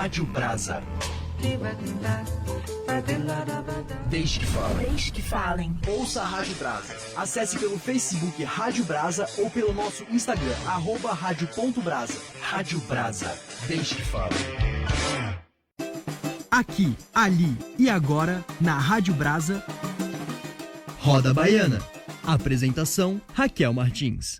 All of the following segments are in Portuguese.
Rádio Brasa. Desde que falem. Desde que falem. Ouça a Rádio Brasa. Acesse pelo Facebook Rádio Brasa ou pelo nosso Instagram, @radio.brasa. Rádio Brasa. Desde que falem. Aqui, ali e agora, na Rádio Brasa. Roda Baiana. Apresentação, Raquel Martins.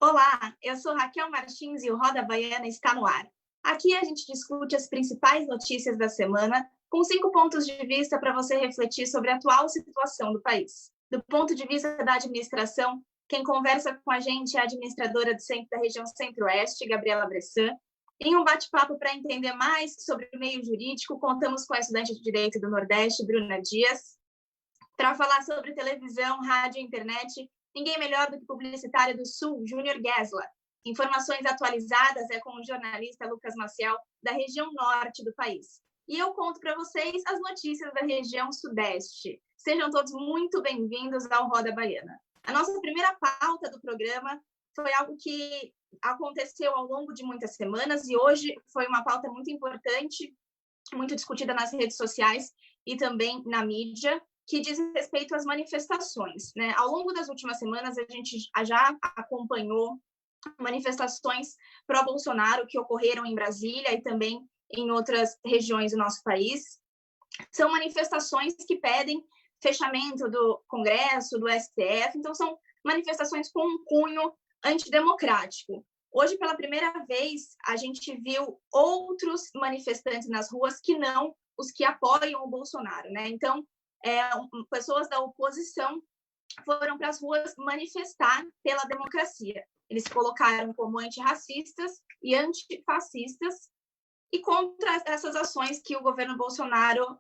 Olá, eu sou Raquel Martins e o Roda Baiana está no ar. Aqui a gente discute as principais notícias da semana com 5 pontos de vista para você refletir sobre a atual situação do país. Do ponto de vista da administração, quem conversa com a gente é a administradora da região Centro-Oeste, Gabriela Bressan. Em um bate-papo para entender mais sobre o meio jurídico, contamos com a estudante de Direito do Nordeste, Bruna Dias. Para falar sobre televisão, rádio e internet, ninguém melhor do que o publicitário do Sul, Júnior Gesla. Informações atualizadas é com o jornalista Lucas Maciel, da região norte do país. E eu conto para vocês as notícias da região sudeste. Sejam todos muito bem-vindos ao Roda Baiana. A nossa primeira pauta do programa foi algo que aconteceu ao longo de muitas semanas e hoje foi uma pauta muito importante, muito discutida nas redes sociais e também na mídia, que diz respeito às manifestações, né? Ao longo das últimas semanas, a gente já acompanhou manifestações pró-Bolsonaro que ocorreram em Brasília e também em outras regiões do nosso país. São manifestações que pedem fechamento do Congresso, do STF, então são manifestações com um cunho antidemocrático. Hoje, pela primeira vez, a gente viu outros manifestantes nas ruas que não os que apoiam o Bolsonaro, né? Então, pessoas da oposição foram para as ruas manifestar pela democracia. Eles se colocaram como antirracistas e antifascistas e contra essas ações que o governo Bolsonaro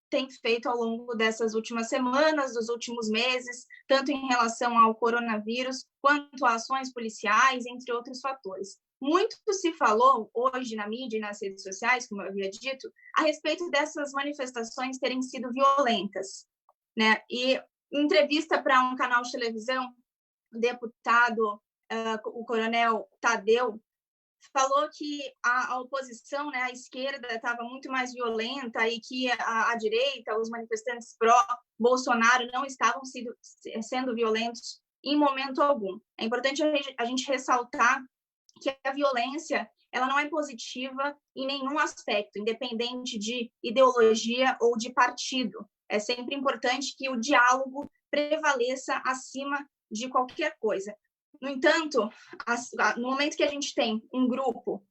tem feito ao longo dessas últimas semanas, dos últimos meses, tanto em relação ao coronavírus, quanto a ações policiais, entre outros fatores. Muito se falou hoje na mídia e nas redes sociais, como eu havia dito, a respeito dessas manifestações terem sido violentas, né? E em entrevista para um canal de televisão, o deputado, o coronel Tadeu, falou que a oposição, né, a esquerda, estava muito mais violenta e que a direita, os manifestantes pró-Bolsonaro não estavam sendo violentos em momento algum. É importante a gente ressaltar que a violência ela não é positiva em nenhum aspecto, independente de ideologia ou de partido. É sempre importante que o diálogo prevaleça acima de qualquer coisa. No entanto, no momento que a gente tem um grupo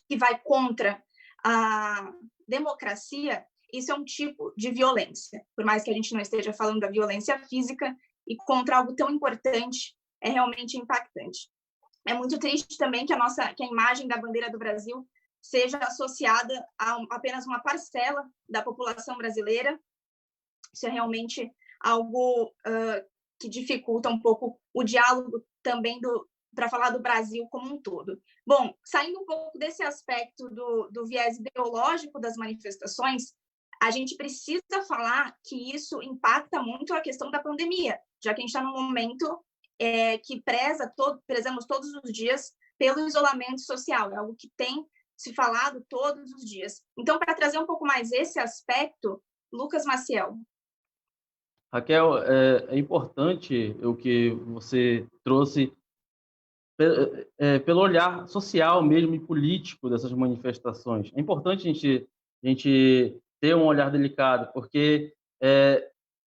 que vai contra a democracia, isso é um tipo de violência. Por mais que a gente não esteja falando da violência física, e contra algo tão importante, é realmente impactante. É muito triste também que a imagem da bandeira do Brasil seja associada a apenas uma parcela da população brasileira. Isso é realmente algo que dificulta um pouco o diálogo também para falar do Brasil como um todo. Bom, saindo um pouco desse aspecto do viés ideológico das manifestações, a gente precisa falar que isso impacta muito a questão da pandemia, já que a gente está num momento que prezamos todos os dias pelo isolamento social, é algo que tem se falado todos os dias. Então, para trazer um pouco mais esse aspecto, Lucas Maciel. Raquel, é importante o que você trouxe pelo olhar social mesmo e político dessas manifestações. É importante a gente ter um olhar delicado, porque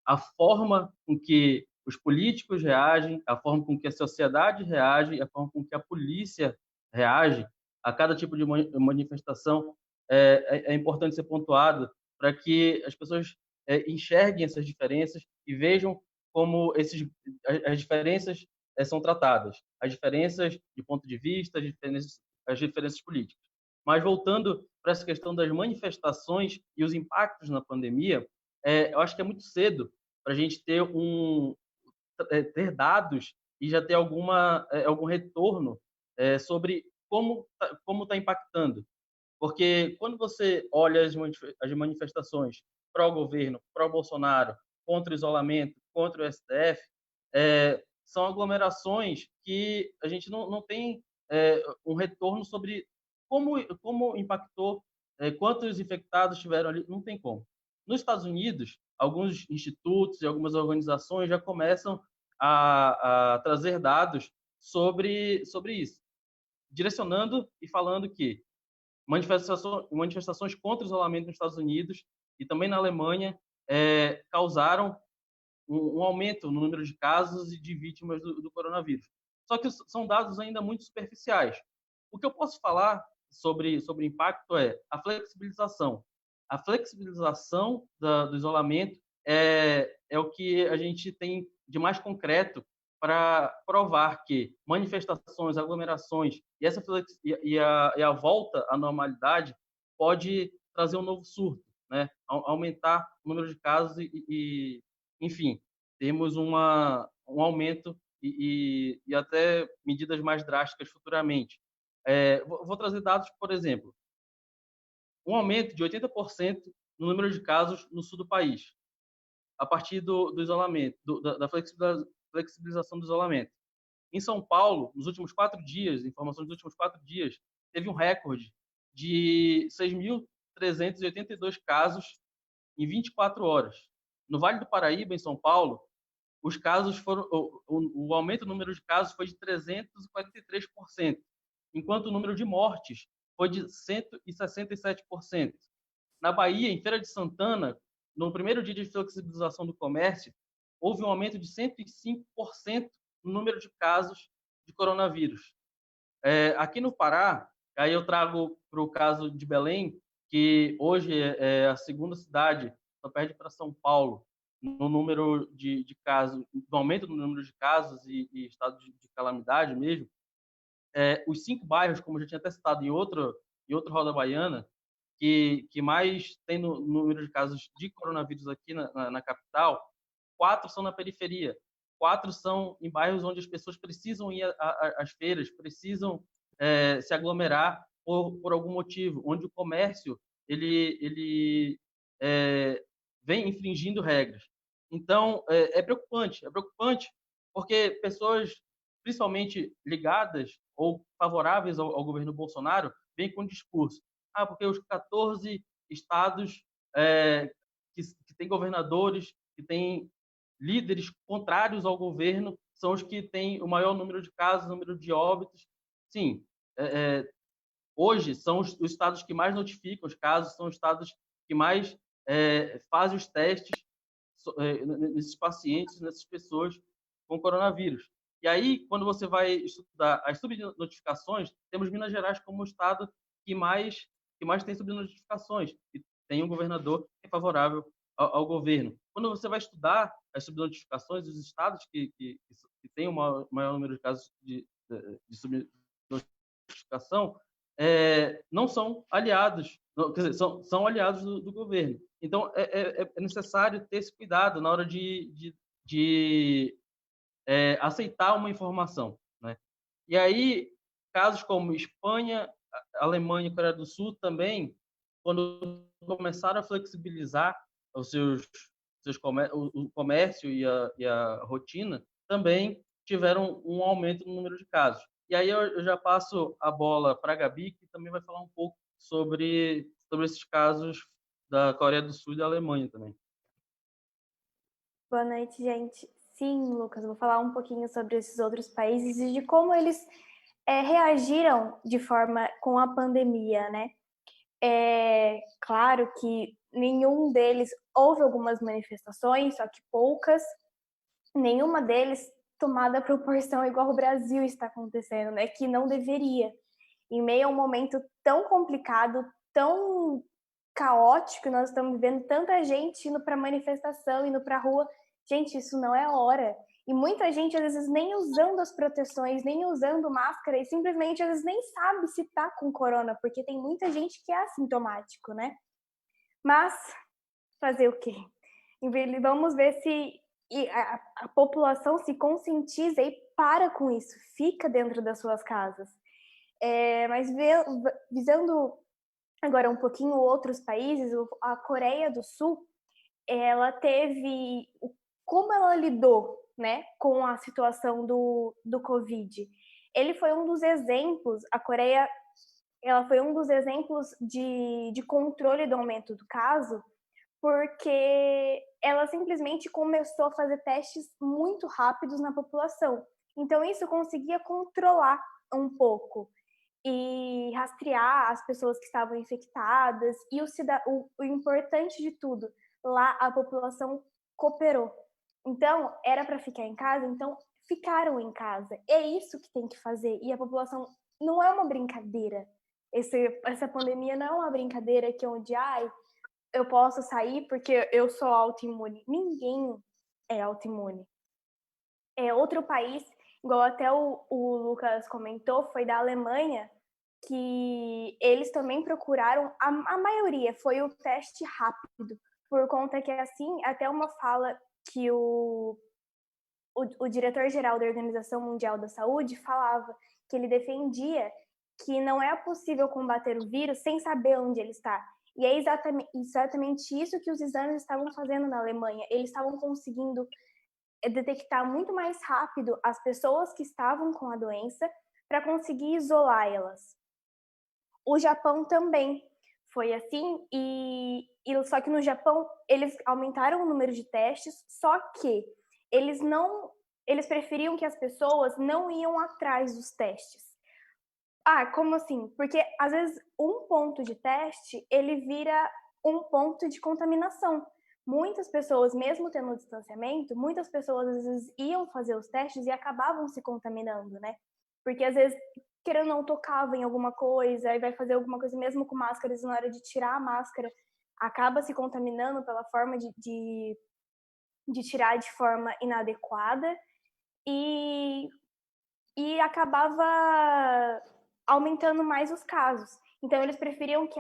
a forma com que os políticos reagem, a forma com que a sociedade reage, a forma com que a polícia reage a cada tipo de manifestação é importante ser pontuado para que as pessoas enxerguem essas diferenças e vejam como as diferenças são tratadas, as diferenças de ponto de vista, as diferenças políticas. Mas voltando para essa questão das manifestações e os impactos na pandemia, eu acho que é muito cedo para a gente ter dados e já ter algum retorno sobre como está impactando. Porque quando você olha as manifestações pró-governo, pró-Bolsonaro, contra o isolamento, contra o STF, são aglomerações que a gente não tem um retorno sobre como impactou, quantos infectados tiveram ali, não tem como. Nos Estados Unidos, alguns institutos e algumas organizações já começam a trazer dados sobre isso, direcionando e falando que manifestações contra o isolamento nos Estados Unidos e também na Alemanha causaram um aumento no número de casos e de vítimas do coronavírus. Só que são dados ainda muito superficiais. O que eu posso falar sobre impacto é a flexibilização. A flexibilização do isolamento é o que a gente tem de mais concreto para provar que manifestações, aglomerações e a volta à normalidade pode trazer um novo surto, né? Aumentar o número de casos enfim, temos um aumento e até medidas mais drásticas futuramente. Vou trazer dados, por exemplo, um aumento de 80% no número de casos no sul do país, a partir do isolamento, da flexibilização do isolamento. Em São Paulo, nos últimos 4 dias, informações dos últimos 4 dias, teve um recorde de 6.382 casos em 24 horas. No Vale do Paraíba, em São Paulo, os casos o aumento do número de casos foi de 343%, enquanto o número de mortes foi de 167%. Na Bahia, em Feira de Santana, no primeiro dia de flexibilização do comércio, houve um aumento de 105% no número de casos de coronavírus. Aqui no Pará, aí eu trago para o caso de Belém, que hoje é a segunda cidade, só perde para São Paulo, no número de casos, no aumento do número de casos e estado de calamidade mesmo. Os 5 bairros, como eu já tinha até citado em outro Roda Baiana, que mais tem no número de casos de coronavírus aqui na capital, 4 são na periferia. 4 são em bairros onde as pessoas precisam ir às feiras, precisam se aglomerar por algum motivo, onde o comércio ele vem infringindo regras. Então, é preocupante porque pessoas, principalmente ligadas ou favoráveis ao governo Bolsonaro, vêm com discurso. Porque os 14 estados que têm governadores, que têm líderes contrários ao governo, são os que têm o maior número de casos, número de óbitos. Sim, hoje são os estados que mais notificam os casos, são os estados que mais fazem os testes nesses pacientes, nessas pessoas com coronavírus. E aí, quando você vai estudar as subnotificações, temos Minas Gerais como o estado que mais tem subnotificações, e tem um governador que é favorável ao governo. Quando você vai estudar as subnotificações dos estados que têm o maior número de casos de subnotificação, não são aliados, quer dizer, são aliados do governo. Então, é necessário ter esse cuidado na hora de aceitar uma informação, né? E aí, casos como Espanha, Alemanha e Coreia do Sul também, quando começaram a flexibilizar o comércio e a rotina, também tiveram um aumento no número de casos. E aí eu já passo a bola para a Gabi, que também vai falar um pouco sobre esses casos da Coreia do Sul e da Alemanha também. Boa noite, gente. Sim, Lucas, eu vou falar um pouquinho sobre esses outros países e de como eles reagiram de forma com a pandemia, né? Claro que nenhum deles houve algumas manifestações, só que poucas, nenhuma deles tomada a proporção igual o Brasil está acontecendo, né? Que não deveria. Em meio a um momento tão complicado, tão caótico, nós estamos vendo tanta gente indo para manifestação, indo para a rua. Gente, isso não é hora. E muita gente, às vezes, nem usando as proteções, nem usando máscara, e simplesmente, às vezes, nem sabe se tá com corona, porque tem muita gente que é assintomático, né? Mas, fazer o quê? Vamos ver se a população se conscientiza e para com isso, fica dentro das suas casas. Mas visando agora um pouquinho outros países, a Coreia do Sul, ela teve... Como ela lidou, né, com a situação do Covid? ele foi um dos exemplos, a Coreia, ela foi um dos exemplos de controle do aumento do caso, porque ela simplesmente começou a fazer testes muito rápidos na população. Então, isso conseguia controlar um pouco e rastrear as pessoas que estavam infectadas. E o importante de tudo, lá a população cooperou. Então, era para ficar em casa, então ficaram em casa. É isso que tem que fazer. E a população não é uma brincadeira. Essa pandemia não é uma brincadeira que onde, eu posso sair porque eu sou autoimune. Ninguém é autoimune. Outro país, igual até o Lucas comentou, foi da Alemanha, que eles também procuraram, a maioria foi o teste rápido, por conta que, assim, até uma fala que o diretor-geral da Organização Mundial da Saúde falava, que ele defendia que não é possível combater o vírus sem saber onde ele está. E é exatamente isso que os exames estavam fazendo na Alemanha. Eles estavam conseguindo detectar muito mais rápido as pessoas que estavam com a doença para conseguir isolar elas. O Japão também foi assim, só que no Japão eles aumentaram o número de testes, só que eles preferiam que as pessoas não iam atrás dos testes. Como assim? Porque às vezes um ponto de teste, ele vira um ponto de contaminação. Muitas pessoas, mesmo tendo distanciamento, muitas pessoas às vezes iam fazer os testes e acabavam se contaminando, né? Porque às vezes, querendo ou não, tocava em alguma coisa, aí vai fazer alguma coisa mesmo com máscaras, na hora de tirar a máscara, acaba se contaminando pela forma de tirar de forma inadequada e acabava aumentando mais os casos. Então, eles preferiam que,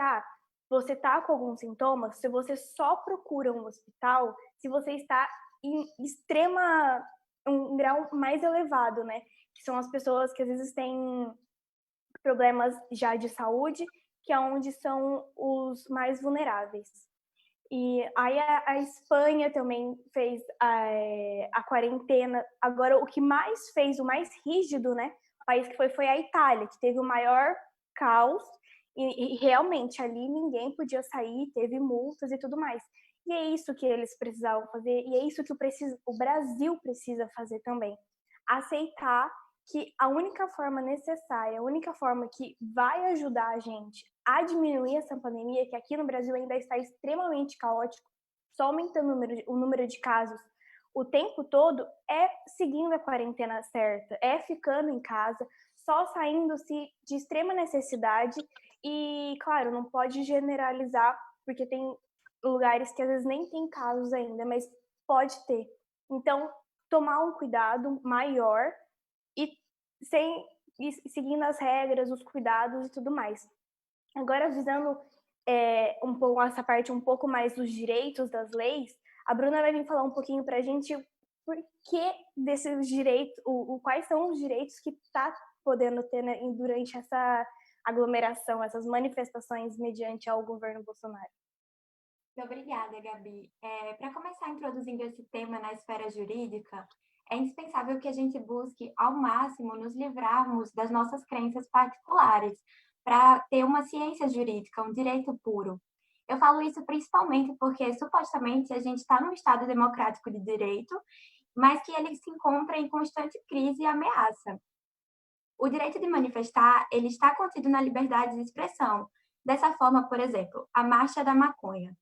você tá com alguns sintomas, se você só procura um hospital, se você está em um grau mais elevado, né? Que são as pessoas que às vezes têm problemas já de saúde, que é onde são os mais vulneráveis. E aí a Espanha também fez a quarentena. Agora, o que mais fez, o mais rígido, né? O país que foi a Itália, que teve o maior caos. E realmente, ali ninguém podia sair, teve multas e tudo mais. E é isso que eles precisavam fazer, e é isso que o Brasil precisa fazer também. Aceitar que a única forma necessária, a única forma que vai ajudar a gente a diminuir essa pandemia, que aqui no Brasil ainda está extremamente caótico, só aumentando o número de casos o tempo todo, é seguindo a quarentena certa, é ficando em casa, só saindo-se de extrema necessidade. E, claro, não pode generalizar, porque tem lugares que às vezes nem tem casos ainda, mas pode ter. Então, tomar um cuidado maior e seguindo as regras, os cuidados e tudo mais. Agora, visando um pouco essa parte um pouco mais dos direitos, das leis, a Bruna vai vir falar um pouquinho para a gente por que desses direitos, quais são os direitos que está podendo ter, né, durante essa aglomeração, essas manifestações mediante ao governo Bolsonaro. Obrigada, Gabi. Para começar introduzindo esse tema na esfera jurídica, é indispensável que a gente busque, ao máximo, nos livrarmos das nossas crenças particulares, para ter uma ciência jurídica, um direito puro. Eu falo isso principalmente porque, supostamente, a gente está num Estado democrático de direito, mas que ele se encontra em constante crise e ameaça. O direito de manifestar, ele está contido na liberdade de expressão. Dessa forma, por exemplo, a Marcha da Maconha.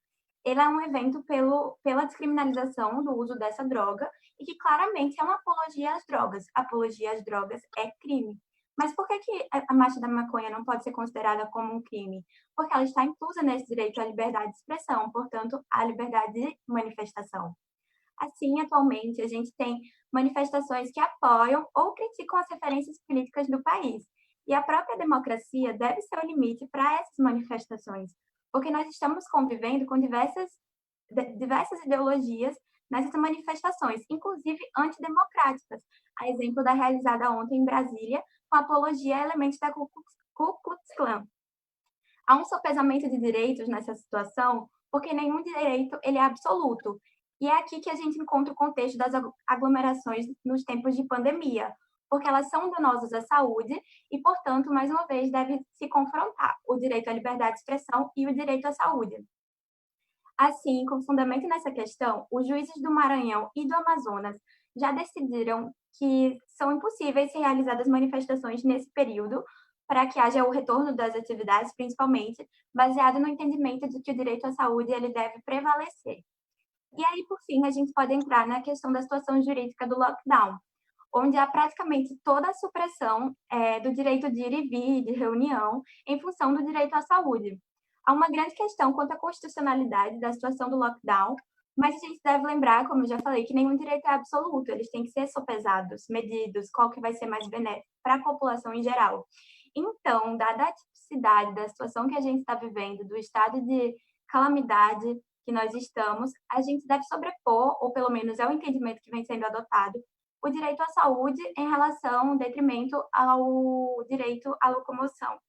Ele é um evento pela descriminalização do uso dessa droga e que claramente é uma apologia às drogas. Apologia às drogas é crime. Mas por que a Marcha da Maconha não pode ser considerada como um crime? Porque ela está inclusa nesse direito à liberdade de expressão, portanto, à liberdade de manifestação. Assim, atualmente, a gente tem manifestações que apoiam ou criticam as referências políticas do país. E a própria democracia deve ser o limite para essas manifestações, porque nós estamos convivendo com diversas ideologias nessas manifestações, inclusive antidemocráticas, a exemplo da realizada ontem em Brasília, com apologia a elementos da Ku Klux Klan. Há um sopesamento de direitos nessa situação, porque nenhum direito ele é absoluto. E é aqui que a gente encontra o contexto das aglomerações nos tempos de pandemia, porque elas são danosas à saúde e, portanto, mais uma vez, deve se confrontar o direito à liberdade de expressão e o direito à saúde. Assim, com fundamento nessa questão, os juízes do Maranhão e do Amazonas já decidiram que são impossíveis ser realizadas manifestações nesse período para que haja o retorno das atividades, principalmente baseado no entendimento de que o direito à saúde ele deve prevalecer. E aí, por fim, a gente pode entrar na questão da situação jurídica do lockdown, onde há praticamente toda a supressão do direito de ir e vir, de reunião, em função do direito à saúde. Há uma grande questão quanto à constitucionalidade da situação do lockdown, mas a gente deve lembrar, como eu já falei, que nenhum direito é absoluto, eles têm que ser sopesados, medidos, qual que vai ser mais benéfico para a população em geral. Então, dada a tipicidade da situação que a gente está vivendo, do estado de calamidade que nós estamos, a gente deve sobrepor, ou pelo menos é o entendimento que vem sendo adotado, o direito à saúde em relação, em detrimento ao direito à locomoção.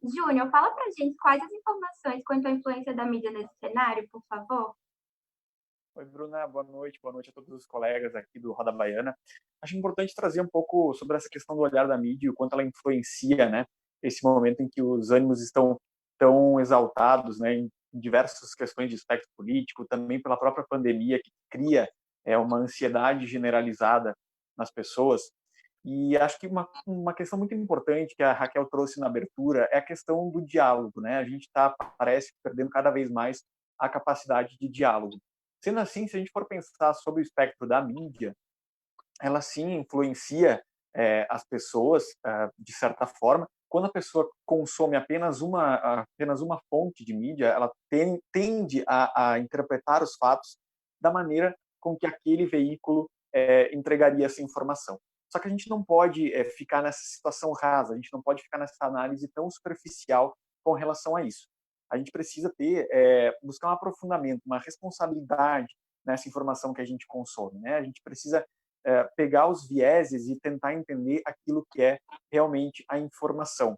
Júnior, fala pra gente quais as informações quanto à influência da mídia nesse cenário, por favor. Oi, Bruna, boa noite a todos os colegas aqui do Roda Baiana. Acho importante trazer um pouco sobre essa questão do olhar da mídia e o quanto ela influencia, né, esse momento em que os ânimos estão tão exaltados, né, em diversas questões de espectro político, também pela própria pandemia que cria uma ansiedade generalizada nas pessoas. E acho que uma questão muito importante que a Raquel trouxe na abertura é a questão do diálogo, né? A gente está, parece, perdendo cada vez mais a capacidade de diálogo. Sendo assim, se a gente for pensar sobre o espectro da mídia, ela sim influencia as pessoas, de certa forma. Quando a pessoa consome apenas uma fonte de mídia, ela tende a interpretar os fatos da maneira com que aquele veículo entregaria essa informação. Só que a gente não pode ficar nessa situação rasa, a gente não pode ficar nessa análise tão superficial com relação a isso. A gente precisa buscar um aprofundamento, uma responsabilidade nessa informação que a gente consome, né? A gente precisa pegar os vieses e tentar entender aquilo que é realmente a informação.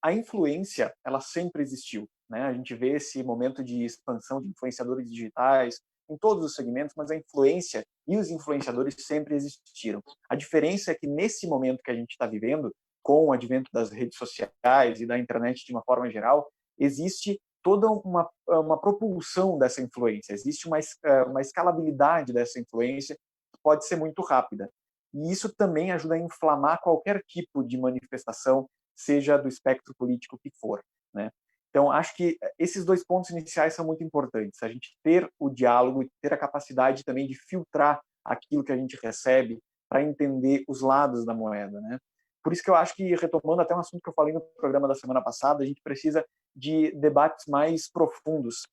A influência, ela sempre existiu, né? A gente vê esse momento de expansão de influenciadores digitais em todos os segmentos, mas a influência e os influenciadores sempre existiram. A diferença é que nesse momento que a gente está vivendo, com o advento das redes sociais e da internet de uma forma geral, existe toda uma propulsão dessa influência, existe uma escalabilidade dessa influência que pode ser muito rápida. E isso também ajuda a inflamar qualquer tipo de manifestação, seja do espectro político que for, né? Então, acho que esses dois pontos iniciais são muito importantes. A gente ter o diálogo e ter a capacidade também de filtrar aquilo que a gente recebe para entender os lados da moeda, né? Por isso que eu acho que, retomando até um assunto que eu falei no programa da semana passada, a gente precisa de debates mais profundos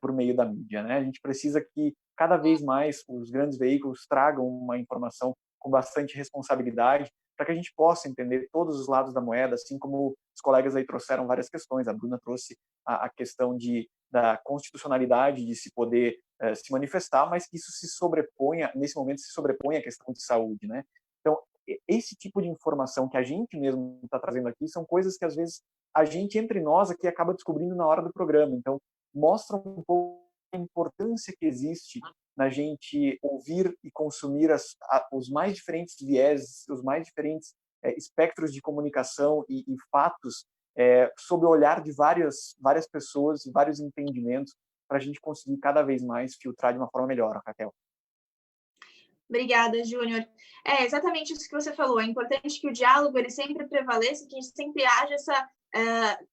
por meio da mídia, né? A gente precisa que cada vez mais os grandes veículos tragam uma informação com bastante responsabilidade para que a gente possa entender todos os lados da moeda, assim como os colegas aí trouxeram várias questões. A Bruna trouxe a questão da constitucionalidade de se poder se manifestar, mas que isso nesse momento se sobrepõe à questão de saúde, né? Então, esse tipo de informação que a gente mesmo está trazendo aqui são coisas que, às vezes, a gente, entre nós, aqui acaba descobrindo na hora do programa. Então, mostra um pouco a importância que existe na gente ouvir e consumir os mais diferentes vieses, os mais diferentes espectros de comunicação e fatos sob o olhar de várias pessoas e vários entendimentos para a gente conseguir cada vez mais filtrar de uma forma melhor, Raquel. Obrigada, Júnior. É exatamente isso que você falou. É importante que o diálogo ele sempre prevaleça, que sempre haja essa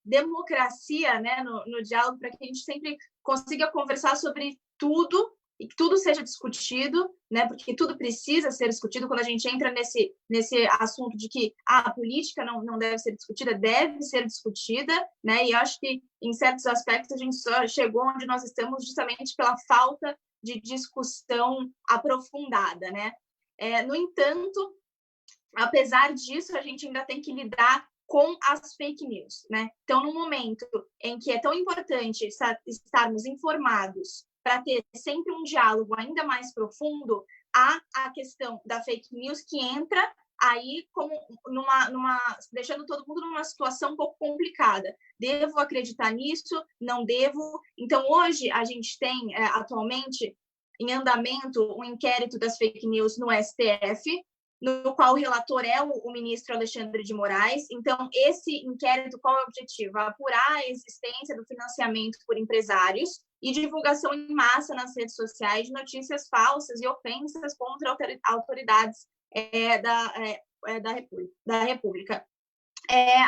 democracia, né, no diálogo, para que a gente sempre consiga conversar sobre tudo e que tudo seja discutido, né, porque tudo precisa ser discutido. Quando a gente entra nesse assunto de que a política não deve ser discutida, deve ser discutida, né, e eu acho que, em certos aspectos, a gente só chegou onde nós estamos justamente pela falta de discussão aprofundada, né? No entanto, apesar disso, a gente ainda tem que lidar com as fake news, né? Então, no momento em que é tão importante estarmos informados para ter sempre um diálogo ainda mais profundo, há a questão da fake news que entra aí como deixando todo mundo numa situação um pouco complicada. Devo acreditar nisso? Não devo? Então, hoje, a gente tem, atualmente, em andamento, um inquérito das fake news no STF, no qual o relator é o ministro Alexandre de Moraes. Então, esse inquérito, qual é o objetivo? Apurar a existência do financiamento por empresários e divulgação em massa nas redes sociais de notícias falsas e ofensas contra autoridades da República.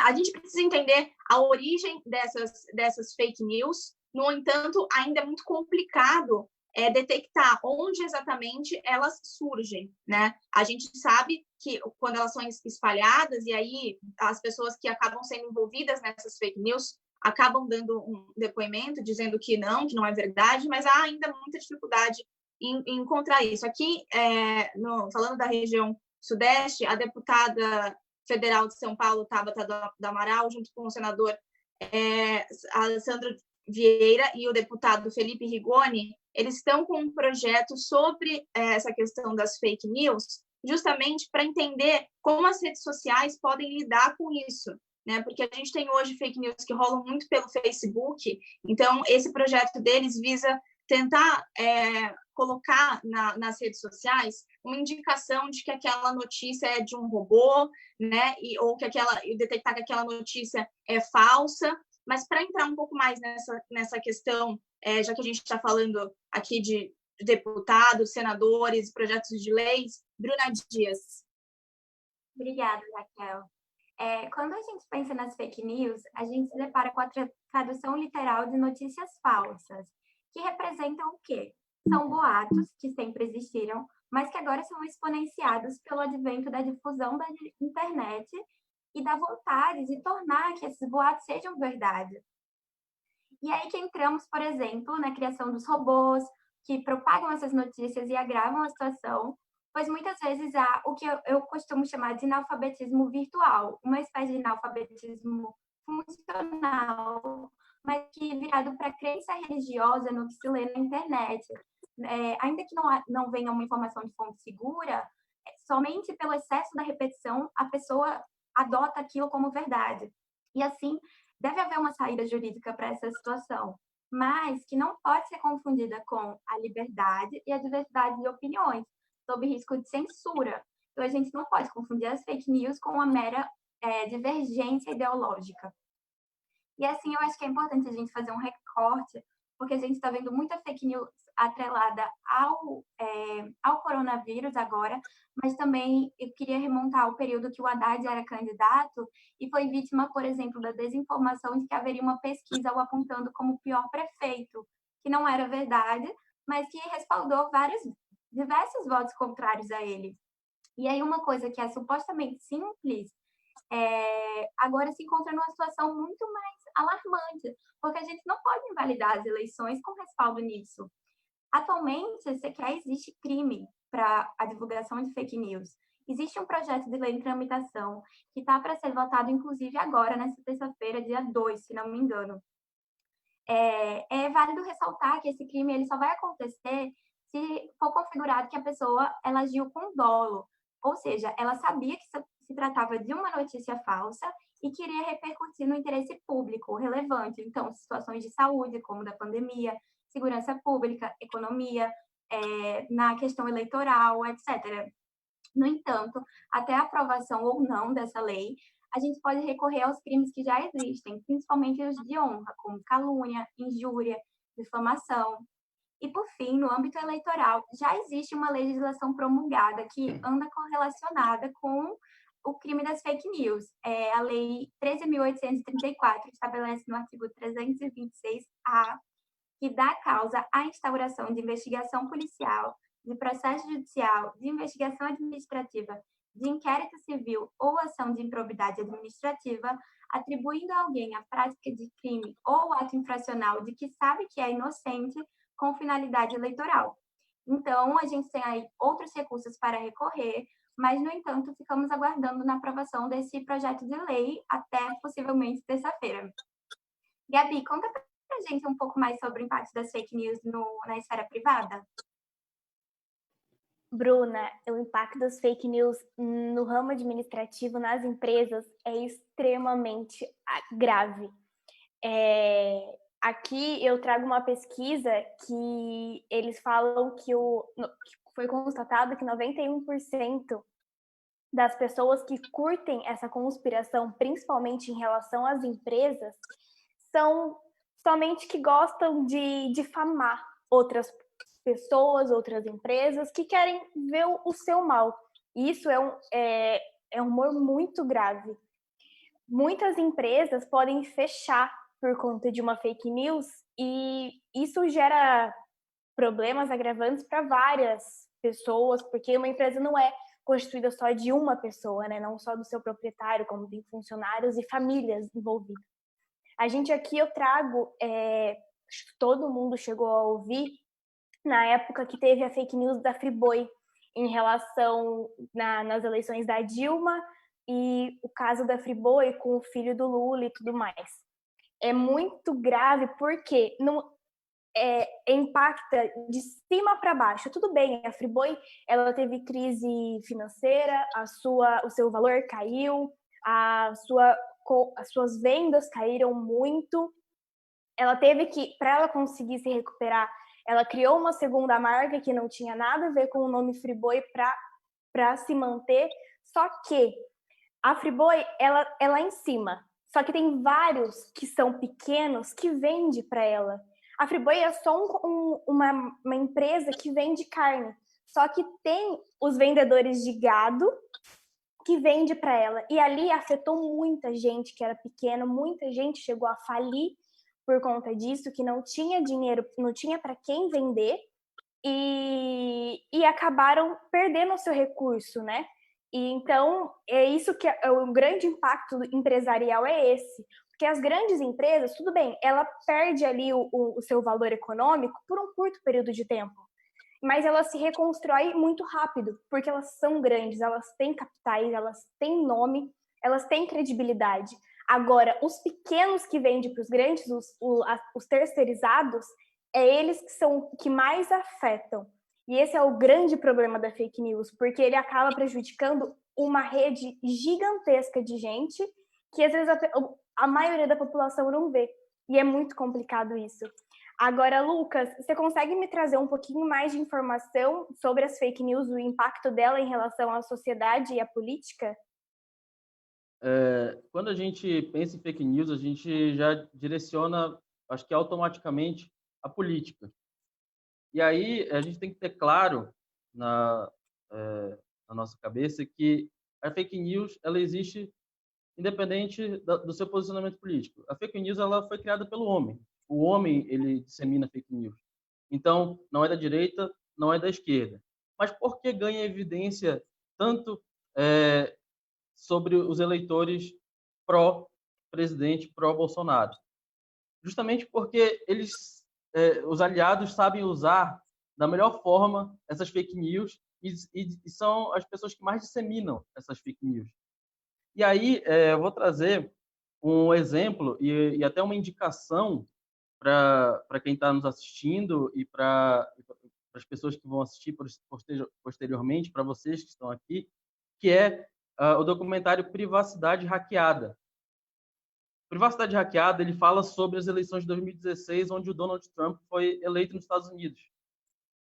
A gente precisa entender a origem dessas fake news. No entanto, ainda é muito complicado detectar onde exatamente elas surgem, né? A gente sabe que quando elas são espalhadas, e aí as pessoas que acabam sendo envolvidas nessas fake news acabam dando um depoimento dizendo que não é verdade, mas há ainda muita dificuldade em encontrar isso. Aqui, falando da região Sudeste, a deputada federal de São Paulo, Tabata do Amaral, junto com o senador Alessandro Vieira e o deputado Felipe Rigoni, eles estão com um projeto sobre essa questão das fake news, justamente para entender como as redes sociais podem lidar com isso, né? Porque a gente tem hoje fake news que rolam muito pelo Facebook, então esse projeto deles visa tentar colocar nas redes sociais uma indicação de que aquela notícia é de um robô, né? Ou detectar que aquela notícia é falsa. Mas para entrar um pouco mais nessa questão, já que a gente está falando aqui de deputados, senadores, projetos de leis, Bruna Dias. Obrigada, Raquel. Quando a gente pensa nas fake news, a gente se depara com a tradução literal de notícias falsas, que representam o quê? São boatos que sempre existiram, mas que agora são exponenciados pelo advento da difusão da internet e da vontade de tornar que esses boatos sejam verdade. E aí que entramos, por exemplo, na criação dos robôs, que propagam essas notícias e agravam a situação, pois muitas vezes há o que eu costumo chamar de analfabetismo virtual, uma espécie de analfabetismo funcional, mas que virado para crença religiosa no que se lê na internet. Ainda que não venha uma informação de fonte segura, somente pelo excesso da repetição, a pessoa adota aquilo como verdade. E assim, deve haver uma saída jurídica para essa situação, mas que não pode ser confundida com a liberdade e a diversidade de opiniões, sob risco de censura. Então, a gente não pode confundir as fake news com uma mera divergência ideológica. E assim, eu acho que é importante a gente fazer um recorte, porque a gente está vendo muita fake news atrelada ao coronavírus agora, mas também eu queria remontar ao período que o Haddad era candidato e foi vítima, por exemplo, da desinformação de que haveria uma pesquisa o apontando como o pior prefeito, que não era verdade, mas que respaldou diversos votos contrários a ele. E aí uma coisa que é supostamente simples, agora se encontra numa situação muito mais alarmante, porque a gente não pode invalidar as eleições com respaldo nisso. Atualmente, sequer existe crime para a divulgação de fake news. Existe um projeto de lei em tramitação que está para ser votado, inclusive, agora, nessa terça-feira, dia 2, se não me engano. É válido ressaltar que esse crime ele só vai acontecer se for configurado que a pessoa ela agiu com dolo, ou seja, ela sabia que se tratava de uma notícia falsa e queria repercutir no interesse público relevante. Então, situações de saúde, como da pandemia, segurança pública, economia, na questão eleitoral, etc. No entanto, até a aprovação ou não dessa lei, a gente pode recorrer aos crimes que já existem, principalmente os de honra, como calúnia, injúria, difamação. E, por fim, no âmbito eleitoral, já existe uma legislação promulgada que anda correlacionada com o crime das fake news. A Lei 13.834 estabelece no artigo 326-A que dá causa à instauração de investigação policial, de processo judicial, de investigação administrativa, de inquérito civil ou ação de improbidade administrativa, atribuindo a alguém a prática de crime ou ato infracional de que sabe que é inocente com finalidade eleitoral. Então, a gente tem aí outros recursos para recorrer, mas, no entanto, ficamos aguardando na aprovação desse projeto de lei até, possivelmente, terça-feira. Gabi, conta para a gente um pouco mais sobre o impacto das fake news na esfera privada. Bruna, o impacto das fake news no ramo administrativo, nas empresas, é extremamente grave. Aqui eu trago uma pesquisa que eles falam que foi constatado que 91% das pessoas que curtem essa conspiração, principalmente em relação às empresas, são somente que gostam de difamar outras pessoas, outras empresas, que querem ver o seu mal. Isso é um humor muito grave. Muitas empresas podem fechar por conta de uma fake news e isso gera problemas agravantes para várias pessoas, porque uma empresa não é constituída só de uma pessoa, né? Não só do seu proprietário, como tem funcionários e famílias envolvidas. A gente aqui, eu trago, todo mundo chegou a ouvir, na época que teve a fake news da Friboi, em relação nas eleições da Dilma e o caso da Friboi com o filho do Lula e tudo mais. É muito grave porque impacta de cima para baixo. Tudo bem, a Friboi ela teve crise financeira, o seu valor caiu, as suas vendas caíram muito. Ela teve que, para ela conseguir se recuperar, ela criou uma segunda marca que não tinha nada a ver com o nome Friboi para se manter. Só que a Friboi, ela é em cima. Só que tem vários que são pequenos que vende para ela. A Friboi é só uma empresa que vende carne. Só que tem os vendedores de gado que vende para ela. E ali afetou muita gente que era pequena, muita gente chegou a falir por conta disso, que não tinha dinheiro, não tinha para quem vender e acabaram perdendo o seu recurso, né? E então, é isso que o grande impacto empresarial é esse. Porque as grandes empresas, tudo bem, ela perde ali o seu valor econômico por um curto período de tempo, mas ela se reconstrói muito rápido, porque elas são grandes, elas têm capitais, elas têm nome, elas têm credibilidade. Agora, os pequenos que vendem para os grandes, os terceirizados, eles que são que mais afetam. E esse é o grande problema da fake news, porque ele acaba prejudicando uma rede gigantesca de gente que às vezes a maioria da população não vê. E é muito complicado isso. Agora, Lucas, você consegue me trazer um pouquinho mais de informação sobre as fake news, o impacto dela em relação à sociedade e à política? Quando a gente pensa em fake news, a gente já direciona, acho que automaticamente, a política. E aí a gente tem que ter claro na nossa cabeça que a fake news ela existe independente do seu posicionamento político. A fake news ela foi criada pelo homem. O homem ele dissemina fake news. Então, não é da direita, não é da esquerda. Mas por que ganha evidência tanto sobre os eleitores pró-presidente, pró-Bolsonaro? Justamente porque os aliados sabem usar da melhor forma essas fake news e são as pessoas que mais disseminam essas fake news. E aí eu vou trazer um exemplo e até uma indicação para quem está nos assistindo e para as pessoas que vão assistir posteriormente, para vocês que estão aqui, que é o documentário Privacidade Hackeada. Privacidade Hackeada, ele fala sobre as eleições de 2016, onde o Donald Trump foi eleito nos Estados Unidos.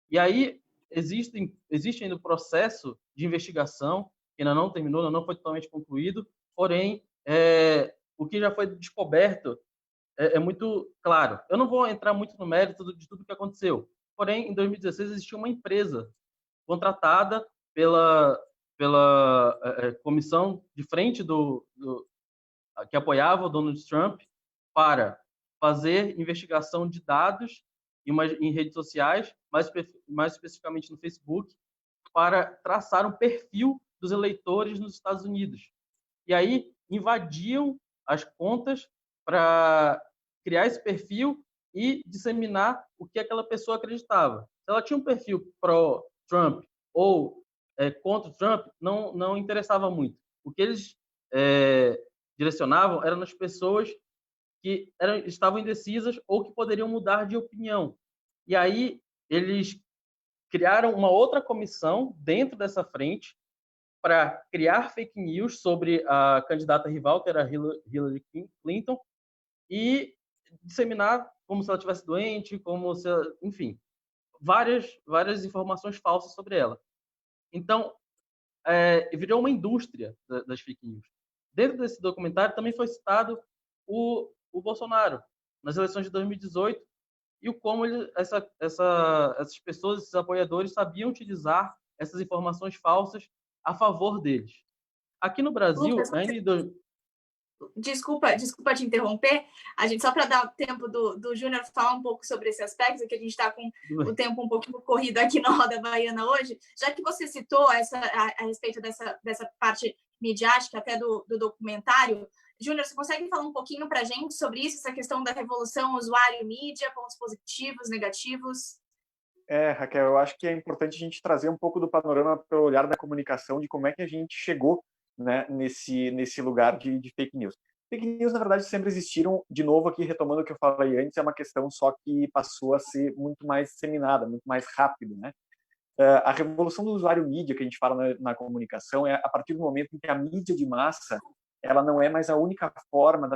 E aí existe ainda o processo de investigação, que ainda não terminou, ainda não foi totalmente concluído, porém, o que já foi descoberto é muito claro. Eu não vou entrar muito no mérito de tudo que aconteceu, porém, em 2016 existia uma empresa contratada pela comissão de frente que apoiava o Donald Trump para fazer investigação de dados em redes sociais, mais especificamente no Facebook, para traçar um perfil dos eleitores nos Estados Unidos. E aí invadiam as contas para criar esse perfil e disseminar o que aquela pessoa acreditava. Se ela tinha um perfil pró-Trump ou contra o Trump, não interessava muito. O que eles direcionavam eram nas pessoas que estavam indecisas ou que poderiam mudar de opinião. E aí eles criaram uma outra comissão dentro dessa frente para criar fake news sobre a candidata rival, que era Hillary Clinton, e disseminar como se ela estivesse doente, enfim, várias informações falsas sobre ela. Então, virou uma indústria das fake news. Dentro desse documentário também foi citado o Bolsonaro nas eleições de 2018 e como essas pessoas, esses apoiadores, sabiam utilizar essas informações falsas a favor deles. Aqui no Brasil, Lucas, Desculpa te interromper, a gente só para dar tempo do Júnior falar um pouco sobre esse aspecto, que a gente está com o tempo um pouquinho corrido aqui na Roda Baiana hoje, já que você citou a respeito dessa parte midiática até do documentário, Júnior, você consegue falar um pouquinho para a gente sobre isso, essa questão da revolução usuário-mídia, pontos positivos, negativos? Raquel, eu acho que é importante a gente trazer um pouco do panorama pelo olhar da comunicação, de como é que a gente chegou, né, nesse lugar de fake news. Fake news, na verdade, sempre existiram. De novo, aqui, retomando o que eu falei antes, é uma questão só que passou a ser muito mais disseminada, muito mais rápido, né? A revolução do usuário mídia, que a gente fala na comunicação, é a partir do momento em que a mídia de massa, ela não é mais a única forma,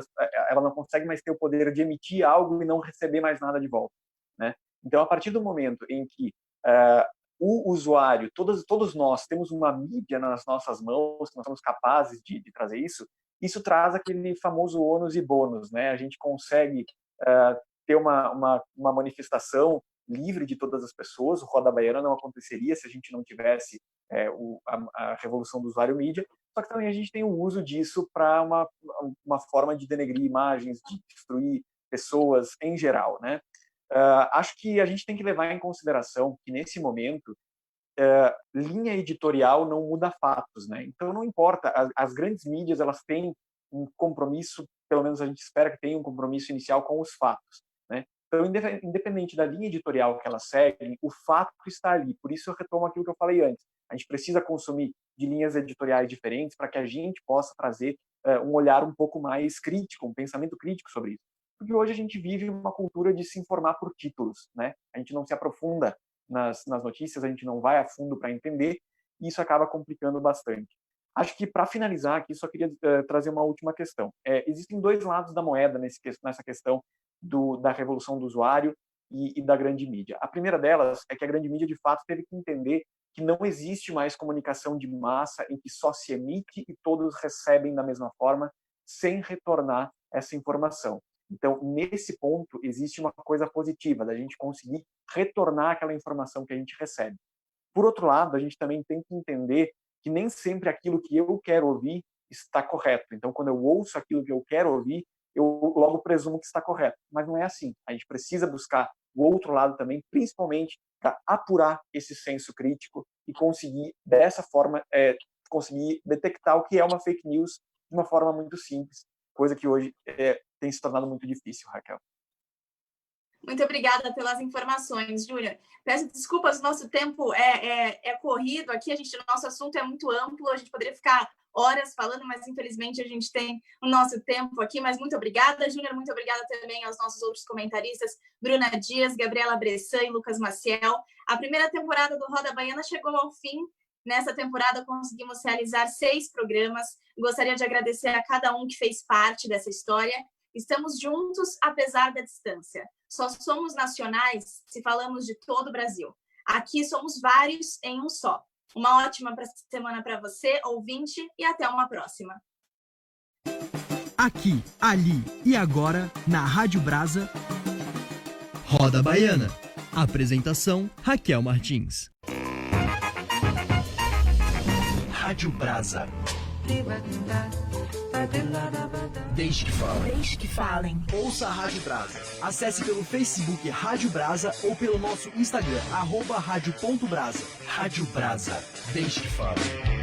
ela não consegue mais ter o poder de emitir algo e não receber mais nada de volta, né? Então, a partir do momento em que o usuário, todos nós temos uma mídia nas nossas mãos, nós somos capazes de trazer isso traz aquele famoso ônus e bônus, né? A gente consegue ter uma manifestação livre de todas as pessoas. O Roda Baiana não aconteceria se a gente não tivesse a revolução do usuário mídia, só que também a gente tem o uso disso para uma forma de denegrir imagens, de destruir pessoas em geral, né? Acho que a gente tem que levar em consideração que, nesse momento, linha editorial não muda fatos, né? Então, não importa, as grandes mídias, elas têm um compromisso, pelo menos a gente espera que tenha um compromisso inicial com os fatos, né? Então, independente da linha editorial que elas seguem, o fato está ali. Por isso, eu retomo aquilo que eu falei antes. A gente precisa consumir de linhas editoriais diferentes para que a gente possa trazer um olhar um pouco mais crítico, um pensamento crítico sobre isso. Porque hoje a gente vive uma cultura de se informar por títulos, né? A gente não se aprofunda nas notícias, a gente não vai a fundo para entender, e isso acaba complicando bastante. Acho que, para finalizar aqui, só queria trazer uma última questão. Existem dois lados da moeda nessa questão da revolução do usuário e da grande mídia. A primeira delas é que a grande mídia, de fato, teve que entender que não existe mais comunicação de massa em que só se emite e todos recebem da mesma forma, sem retornar essa informação. Então, nesse ponto, existe uma coisa positiva, da gente conseguir retornar aquela informação que a gente recebe. Por outro lado, a gente também tem que entender que nem sempre aquilo que eu quero ouvir está correto. Então, quando eu ouço aquilo que eu quero ouvir, eu logo presumo que está correto. Mas não é assim. A gente precisa buscar o outro lado também, principalmente para apurar esse senso crítico e conseguir, dessa forma, conseguir detectar o que é uma fake news de uma forma muito simples, coisa que hoje tem se tornado muito difícil, Raquel. Muito obrigada pelas informações, Júnior. Peço desculpas, nosso tempo é corrido aqui, o nosso assunto é muito amplo, a gente poderia ficar horas falando, mas infelizmente a gente tem o nosso tempo aqui, mas muito obrigada, Júnior, muito obrigada também aos nossos outros comentaristas, Bruna Dias, Gabriela Bressan e Lucas Maciel. A primeira temporada do Roda Baiana chegou ao fim. Nessa temporada conseguimos realizar 6 programas. Gostaria de agradecer a cada um que fez parte dessa história. Estamos juntos, apesar da distância. Só somos nacionais se falamos de todo o Brasil. Aqui somos vários em um só. Uma ótima semana para você, ouvinte, e até uma próxima. Aqui, ali e agora, na Rádio Brasa. Roda Baiana. Apresentação: Raquel Martins. Rádio Brasa. Desde que falem. Desde que falem. Ouça a Rádio Brasa. Acesse pelo Facebook Rádio Brasa ou pelo nosso Instagram, @radio.brasa. Rádio Brasa. Desde que falem.